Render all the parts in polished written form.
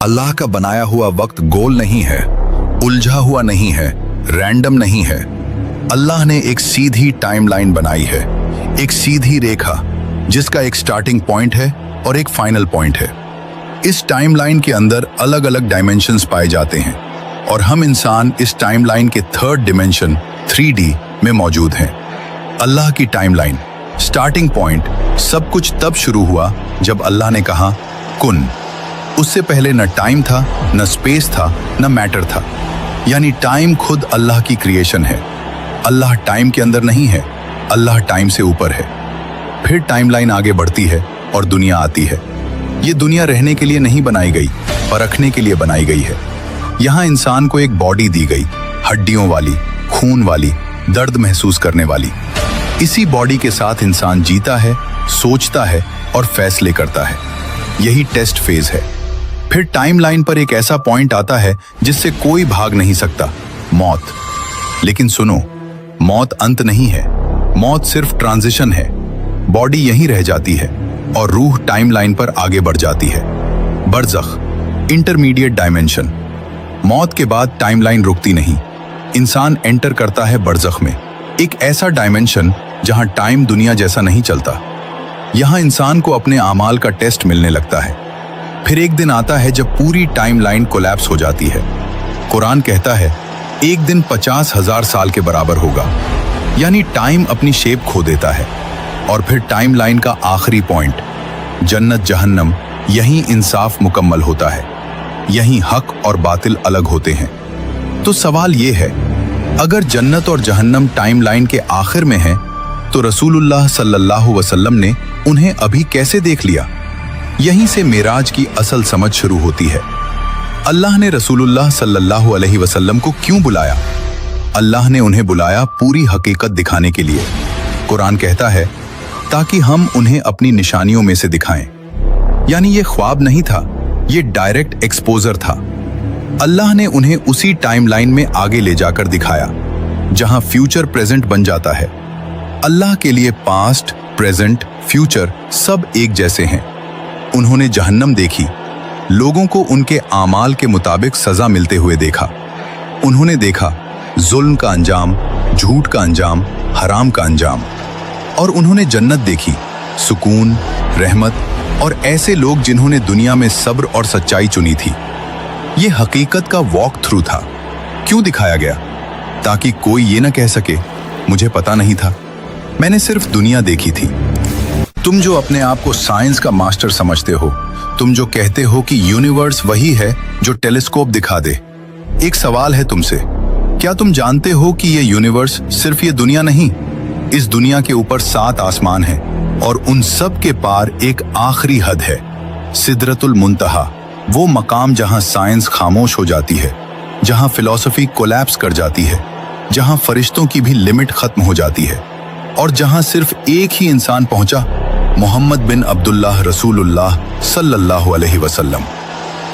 अल्लाह का बनाया हुआ वक्त गोल नहीं है, उलझा हुआ नहीं है, रैंडम नहीं है। अल्लाह ने एक सीधी टाइमलाइन बनाई है, एक सीधी रेखा जिसका एक स्टार्टिंग पॉइंट है और एक फाइनल पॉइंट है। इस टाइमलाइन के अंदर अलग अलग डायमेंशंस पाए जाते हैं और हम इंसान इस टाइमलाइन के थर्ड डिमेंशन 3D में मौजूद हैं। अल्लाह की टाइमलाइन स्टार्टिंग पॉइंट सब कुछ तब शुरू हुआ जब अल्लाह ने कहा कुन। उससे पहले न टाइम था, न स्पेस था, न मैटर था। यानी टाइम खुद अल्लाह की क्रिएशन है। अल्लाह टाइम के अंदर नहीं है, अल्लाह टाइम से ऊपर है। फिर टाइमलाइन आगे बढ़ती है और दुनिया आती है। ये दुनिया रहने के लिए नहीं बनाई गई, परखने के लिए बनाई गई है। यहाँ इंसान को एक बॉडी दी गई, हड्डियों वाली, खून वाली, दर्द महसूस करने वाली। इसी बॉडी के साथ इंसान जीता है, सोचता है और फैसले करता है। यही टेस्ट फेज है। फिर टाइमलाइन पर एक ऐसा पॉइंट आता है जिससे कोई भाग नहीं सकता, मौत। लेकिन सुनो, मौत अंत नहीं है, मौत सिर्फ ट्रांजिशन है। बॉडी यहीं रह जाती है और रूह टाइमलाइन पर आगे बढ़ जाती है। बरज़ख, इंटरमीडिएट डायमेंशन। मौत के बाद टाइमलाइन रुकती नहीं, इंसान एंटर करता है बरज़ख में, एक ऐसा डायमेंशन जहां टाइम दुनिया जैसा नहीं चलता। यहां इंसान को अपने आमाल का टेस्ट मिलने लगता है। फिर एक दिन आता है जब पूरी टाइमलाइन कोलैप्स हो जाती है। कुरान कहता है एक दिन 50,000 साल के बराबर होगा। यानी टाइम अपनी शेप खो देता है। और फिर टाइमलाइन का आखिरी पॉइंट जन्नत जहन्नम, यहीं इंसाफ मुकम्मल होता है, यहीं हक और बातिल अलग होते हैं। तो सवाल ये है, अगर जन्नत और जहन्नम टाइमलाइन के आखिर में है तो रसूलुल्लाह सल्लल्लाहु अलैहि वसल्लम ने उन्हें अभी कैसे देख लिया? यहीं से मेराज की असल समझ शुरू होती है। अल्लाह ने रसूलुल्लाह सल्लल्लाहु अलैहि वसल्लम को क्यों बुलाया? अल्लाह ने उन्हें बुलाया पूरी हकीकत दिखाने के लिए। कुरान कहता है ताकि हम उन्हें अपनी निशानियों में से दिखाएं। यानी ये ख्वाब नहीं था, ये डायरेक्ट एक्सपोजर था। अल्लाह ने उन्हें उसी टाइमलाइन में आगे ले जाकर दिखाया जहां फ्यूचर प्रेजेंट बन जाता है। अल्लाह के लिए पास्ट, प्रेजेंट, फ्यूचर सब एक जैसे हैं। उन्होंने जहन्नम देखी, लोगों को उनके आमाल के मुताबिक सजा मिलते हुए देखा। उन्होंने देखा जुल्म का अंजाम, झूठ का अंजाम, हराम का अंजाम। और उन्होंने जन्नत देखी, सुकून, रहमत और ऐसे लोग जिन्होंने दुनिया में सब्र और सच्चाई चुनी थी। ये हकीकत का वॉक थ्रू था। क्यों दिखाया गया? ताकि कोई ये ना कह सके मुझे पता नहीं था, मैंने सिर्फ दुनिया देखी थी। तुम जो अपने आप को साइंस का मास्टर समझते हो, तुम जो कहते हो कि यूनिवर्स वही है जो टेलीस्कोप दिखा दे, एक सवाल है तुमसे, क्या तुम जानते हो कि ये यूनिवर्स सिर्फ ये दुनिया नहीं, इस दुनिया के ऊपर 7 आसमान हैं और उन सब के पार एक आखिरी हद है, सिदरतुल मुंतहा, वो मकाम जहां साइंस खामोश हो जाती है, जहां फिलॉसफी कोलैप्स कर जाती है, जहां फरिश्तों की भी लिमिट खत्म हो जाती है और जहां सिर्फ एक ही इंसान पहुंचा, मोहम्मद बिन अब्दुल्लाह रसूलुल्लाह सल्लल्लाहु अलैहि वसल्लम।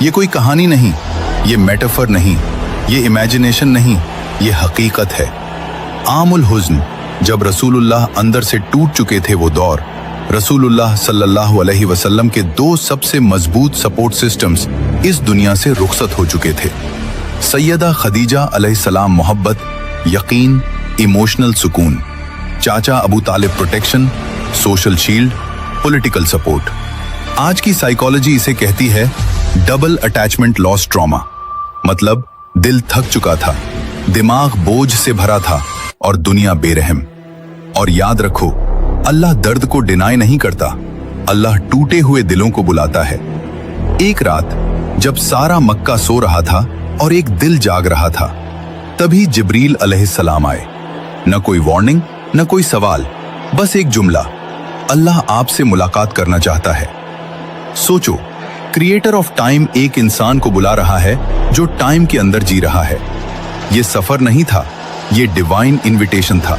ये कोई कहानी नहीं, ये मेटाफर नहीं, ये इमेजिनेशन नहीं, ये हकीकत है। आमुल हुज़्न, जब रसूलुल्लाह अंदर से टूट चुके थे वो दौर, रसूलुल्लाह सल्लल्लाहु अलैहि वसल्लम के 2 सबसे मजबूत सपोर्ट सिस्टम्स इस दुनिया से रुखसत हो चुके थे। सैयदा खदीजा अलैहिस्सलाम मोहब्बत, यकीन, इमोशनल सुकून, चाचा Abu Talib protection, social shield, political support. आज की साइकोलॉजी इसे कहती है डबल अटैचमेंट लॉस ट्रॉमा। मतलब दिल थक चुका था, दिमाग बोझ से भरा था और दुनिया बेरहम। और याद रखो, अल्लाह दर्द को डिनाई नहीं करता, अल्लाह टूटे हुए दिलों को बुलाता है। एक रात जब सारा मक्का सो रहा था और एक दिल जाग रहा था, तभी जिब्रील अलैहिस्सलाम आए। न कोई वार्निंग, न कोई सवाल, बस एक जुमला, अल्लाह आपसे मुलाकात करना चाहता है। सोचो, क्रिएटर ऑफ टाइम एक इंसान को बुला रहा है जो टाइम के अंदर जी रहा है। ये सफर नहीं था, ये डिवाइन इनविटेशन था।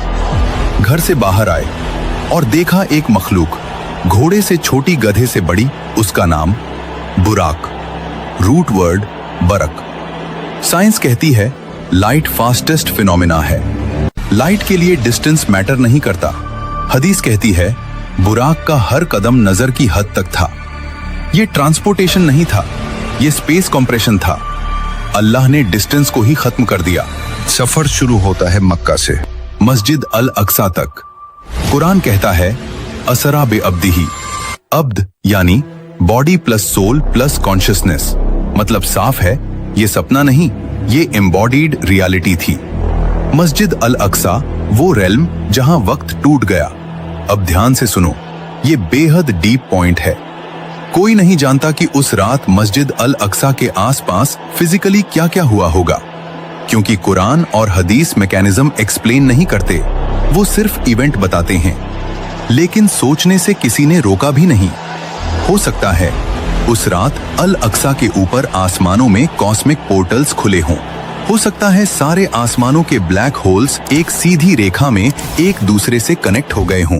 घर से बाहर आए और देखा एक मखलूक, घोड़े से छोटी, गधे से बड़ी, उसका नाम बुराक, रूट वर्ड बरक। साइंस कहती है लाइट फास्टेस्ट फिनोमिना है, लाइट के लिए डिस्टेंस मैटर नहीं करता। हदीस कहती है बुराक का हर कदम नजर की हद तक था। ये ट्रांसपोर्टेशन नहीं था, ये स्पेस कॉम्प्रेशन था। अल्लाह ने डिस्टेंस को ही खत्म कर दिया। सफर शुरू होता है मक्का से मस्जिद अल अक्सा तक। कुरान कहता है असरा बे अब्दिही। अब्द यानी body plus soul plus consciousness. मतलब साफ है, ये सपना नहीं, ये एम्बॉडीड रियलिटी थी। मस्जिद अल अक्सा वो रेल्म जहां वक्त टूट गया। अब ध्यान से सुनो, ये बेहद डीप पॉइंट है। कोई नहीं जानता कि उस रात मस्जिद अल अक्सा के आसपास फिजिकली क्या क्या हुआ होगा, क्योंकि कुरान और हदीस मैकेनिज्म एक्सप्लेन नहीं करते, वो सिर्फ इवेंट बताते हैं। लेकिन सोचने से किसी ने रोका भी नहीं। हो सकता है उस रात अल अक्सा के ऊपर आसमानों में कॉस्मिक पोर्टल्स खुले हों। हो सकता है सारे आसमानों के ब्लैक होल्स एक सीधी रेखा में एक दूसरे से कनेक्ट हो गए हों।